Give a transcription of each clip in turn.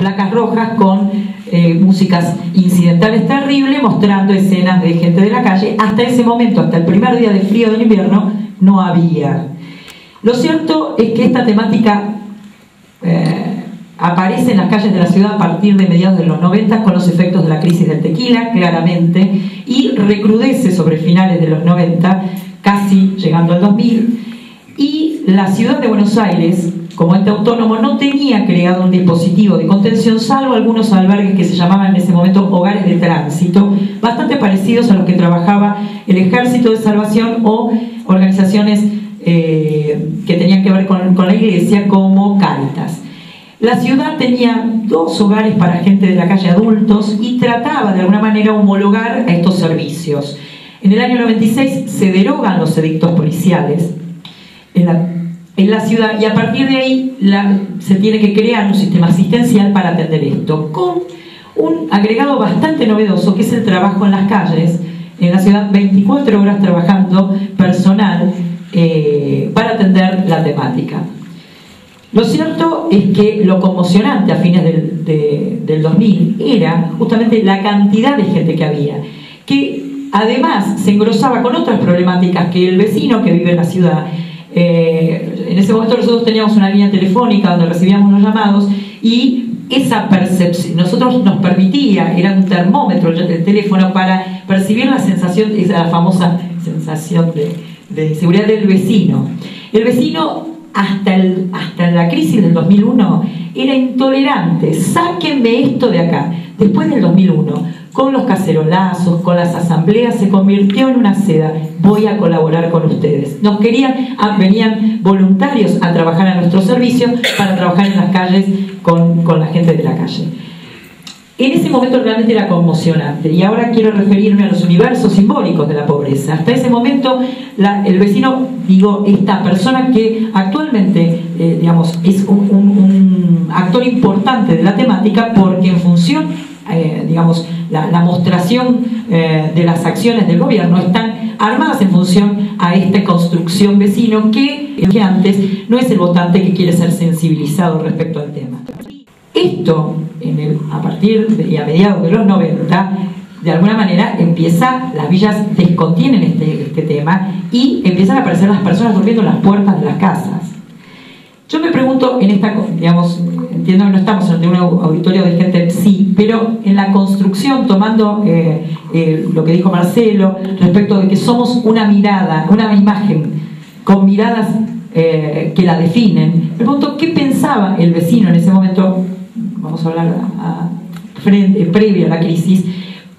placas rojas con músicas incidentales terribles, mostrando escenas de gente de la calle. Hasta ese momento, hasta el primer día de frío del invierno, no había. Lo cierto es que esta temática aparece en las calles de la ciudad a partir de mediados de los 90 con los efectos de la crisis del tequila, claramente, y recrudece sobre finales de los 90, casi llegando al 2000, y la ciudad de Buenos Aires, como ente autónomo, no tenía creado un dispositivo de contención, salvo algunos albergues que se llamaban en ese momento hogares de tránsito, bastante parecidos a los que trabajaba el Ejército de Salvación o organizaciones que tenían que ver con la iglesia, como Cáritas. La ciudad tenía 2 hogares para gente de la calle, adultos, y trataba de alguna manera homologar a estos servicios. En el año 96 se derogan los edictos policiales en la ciudad, y a partir de ahí se tiene que crear un sistema asistencial para atender esto, con un agregado bastante novedoso, que es el trabajo en las calles. En la ciudad, 24 horas trabajando personal para atender la temática. Lo cierto es que lo conmocionante a fines del 2000 era justamente la cantidad de gente que había, que además se engrosaba con otras problemáticas que el vecino que vive en la ciudad. En ese momento nosotros teníamos una línea telefónica donde recibíamos los llamados, y esa percepción nosotros nos permitía, era un termómetro el teléfono para percibir la sensación, esa famosa sensación de inseguridad del vecino. El vecino hasta la crisis del 2001 era intolerante. Sáquenme esto de acá. Después del 2001, con los cacerolazos, con las asambleas, se convirtió en una seda. Voy a colaborar con ustedes. Venían voluntarios a trabajar a nuestro servicio para trabajar en las calles con la gente de la calle. En ese momento realmente era conmocionante, y ahora quiero referirme a los universos simbólicos de la pobreza. Hasta ese momento el vecino, esta persona que actualmente es un actor importante de la temática, porque en función, la mostración de las acciones del gobierno están armadas en función a esta construcción vecino que antes no es el votante que quiere ser sensibilizado respecto al tema. Esto, a partir y a mediados de los 90, de alguna manera las villas descontienen este tema, y empiezan a aparecer las personas durmiendo en las puertas de las casas. Yo me pregunto, entiendo que no estamos ante un auditorio de gente, sí, pero en la construcción, tomando lo que dijo Marcelo respecto de que somos una mirada, una imagen con miradas que la definen, me pregunto qué pensaba el vecino en ese momento. Vamos a hablar previo a la crisis,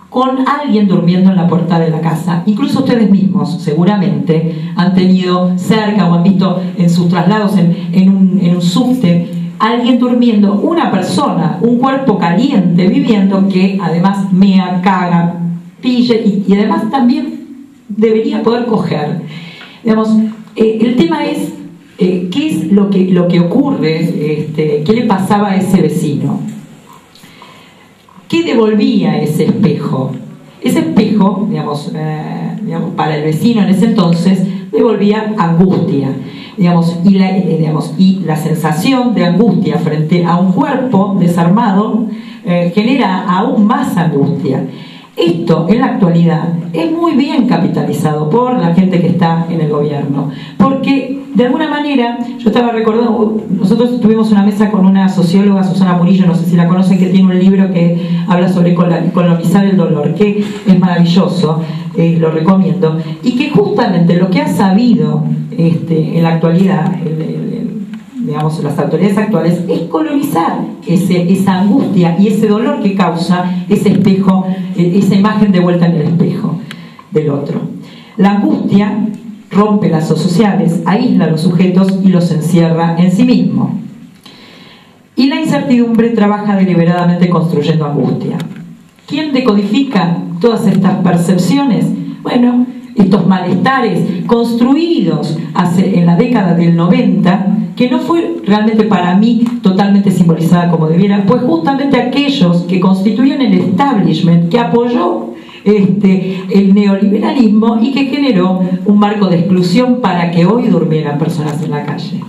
con alguien durmiendo en la puerta de la casa. Incluso ustedes mismos seguramente han tenido cerca o han visto en sus traslados en un subte alguien durmiendo, una persona, un cuerpo caliente viviendo, que además mea, caga, pille y además también debería poder coger. El tema es ¿qué es lo que ocurre? ¿Qué le pasaba a ese vecino? ¿Qué devolvía ese espejo? Ese espejo, para el vecino en ese entonces, devolvía angustia, y la sensación de angustia frente a un cuerpo desarmado genera aún más angustia. Esto en la actualidad es muy bien capitalizado por la gente que está en el gobierno, porque de alguna manera, yo estaba recordando, nosotros tuvimos una mesa con una socióloga, Susana Murillo, no sé si la conocen, que tiene un libro que habla sobre colonizar el dolor, que es maravilloso, lo recomiendo, y que justamente lo que ha sabido en la actualidad, las autoridades actuales, es colonizar esa angustia y ese dolor que causa ese espejo, esa imagen de vuelta en el espejo del otro. La angustia rompe lazos sociales, aísla a los sujetos y los encierra en sí mismo. Y la incertidumbre trabaja deliberadamente construyendo angustia. ¿Quién decodifica todas estas percepciones? Bueno, estos malestares construidos en la década del 90, que no fue realmente para mí totalmente simbolizada como debiera, pues justamente aquellos que constituían el establishment que apoyó el neoliberalismo y que generó un marco de exclusión para que hoy durmieran personas en la calle.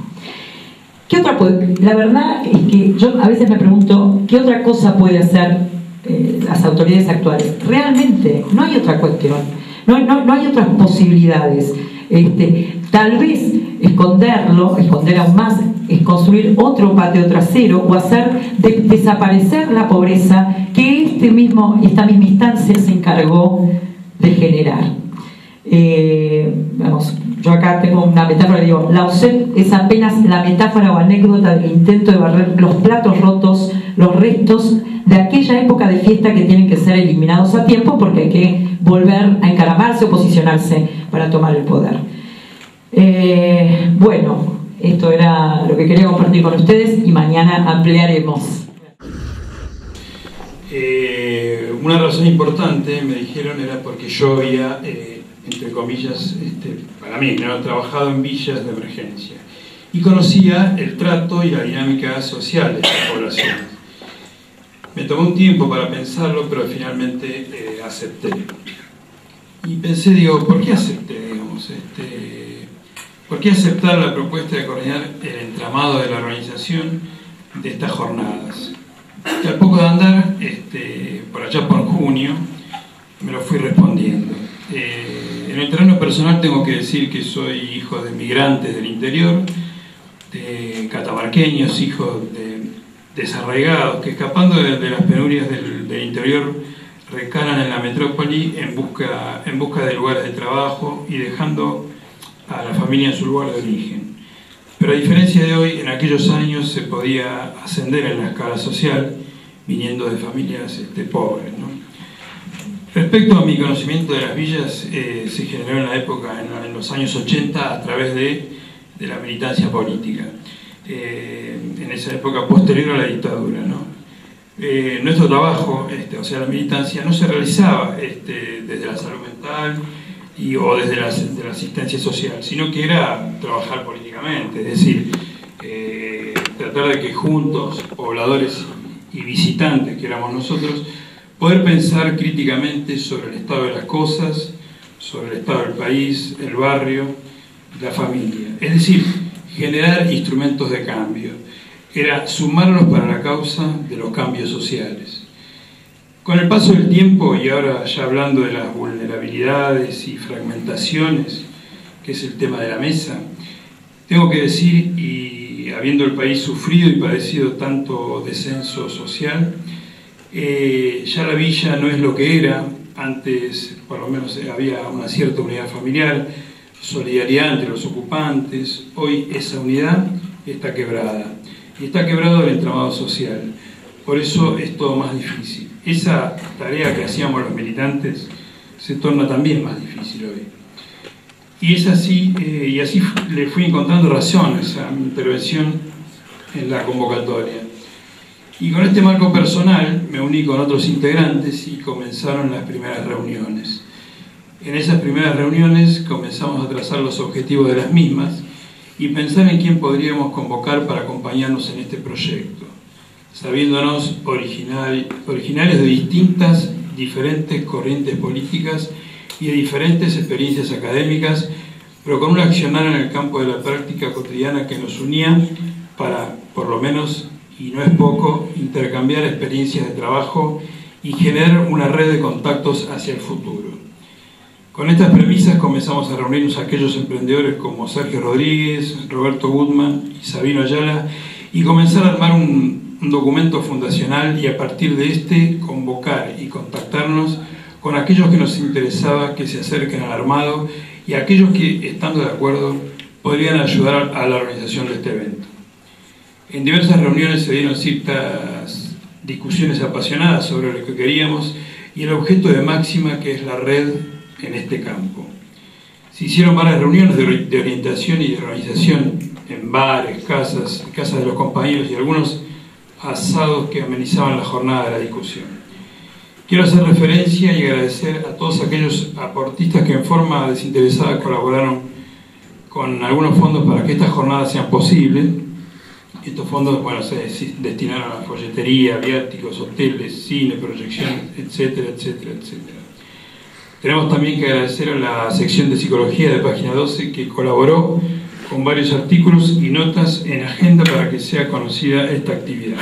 ¿Qué otra la verdad es que yo a veces me pregunto, ¿qué otra cosa puede hacer las autoridades actuales? Realmente no hay otra cuestión, no hay otras posibilidades. Tal vez esconder aún más, es construir otro patio trasero o hacer desaparecer la pobreza que esta misma instancia se encargó de generar. Yo acá tengo una metáfora, digo, la OSEP es apenas la metáfora o anécdota del intento de barrer los platos rotos, los restos de aquella época de fiesta que tienen que ser eliminados a tiempo porque hay que volver a encaramarse o posicionarse para tomar el poder. Bueno, esto era lo que quería compartir con ustedes y mañana ampliaremos. Una razón importante, me dijeron, era porque yo había, entre comillas, para mí, ¿no?, trabajado en villas de emergencia y conocía el trato y la dinámica social de estas poblaciones. Me tomó un tiempo para pensarlo, pero finalmente acepté. Y pensé, digo, ¿por qué acepté, digamos? ¿Por qué aceptar la propuesta de coordinar el entramado de la organización de estas jornadas? Y al poco de andar, por allá por junio, me lo fui respondiendo. En el terreno personal tengo que decir que soy hijo de migrantes del interior, de catamarqueños, hijos de desarraigados, que escapando de las penurias del interior recalan en la metrópoli en busca de lugares de trabajo y dejando a la familia en su lugar de origen. Pero a diferencia de hoy, en aquellos años se podía ascender en la escala social viniendo de familias pobres, ¿no? Respecto a mi conocimiento de las villas, se generó en la época, en los años 80, a través de la militancia política, en esa época posterior a la dictadura, ¿no? Nuestro trabajo, o sea, la militancia, no se realizaba desde la salud mental o desde la asistencia social, sino que era trabajar políticamente, es decir, tratar de que juntos, pobladores y visitantes que éramos nosotros, poder pensar críticamente sobre el estado de las cosas, sobre el estado del país, el barrio, la familia. Es decir, generar instrumentos de cambio. Era sumarlos para la causa de los cambios sociales. Con el paso del tiempo, y ahora ya hablando de las vulnerabilidades y fragmentaciones, que es el tema de la mesa, tengo que decir, y habiendo el país sufrido y padecido tanto descenso social, ya la villa no es lo que era. Antes, por lo menos, había una cierta unidad familiar, solidaridad entre los ocupantes. Hoy esa unidad está quebrada, y está quebrado el entramado social. Por eso es todo más difícil. Esa tarea que hacíamos los militantes se torna también más difícil hoy. Y es así, y así le fui encontrando razones a mi intervención en la convocatoria. Y con este marco personal me uní con otros integrantes y comenzaron las primeras reuniones. En esas primeras reuniones comenzamos a trazar los objetivos de las mismas y pensar en quién podríamos convocar para acompañarnos en este proyecto, sabiéndonos originarios de distintas, diferentes corrientes políticas y de diferentes experiencias académicas, pero con un accionar en el campo de la práctica cotidiana que nos unía para, por lo menos, y no es poco, intercambiar experiencias de trabajo y generar una red de contactos hacia el futuro. Con estas premisas comenzamos a reunirnos aquellos emprendedores como Sergio Rodríguez, Roberto Gutman y Sabino Ayala y comenzar a armar un documento fundacional y a partir de este convocar y contactarnos con aquellos que nos interesaba que se acerquen al armado y aquellos que, estando de acuerdo, podrían ayudar a la organización de este evento. En diversas reuniones se dieron ciertas discusiones apasionadas sobre lo que queríamos y el objeto de máxima que es la red en este campo. Se hicieron varias reuniones de orientación y de organización en bares, casas de los compañeros y algunos asados que amenizaban la jornada de la discusión. Quiero hacer referencia y agradecer a todos aquellos aportistas que en forma desinteresada colaboraron con algunos fondos para que estas jornadas sean posibles. Estos fondos, bueno, se destinaron a folletería, viáticos, hoteles, cine, proyecciones, etcétera, etcétera, etcétera. Tenemos también que agradecer a la sección de psicología de Página 12 que colaboró con varios artículos y notas en agenda para que sea conocida esta actividad.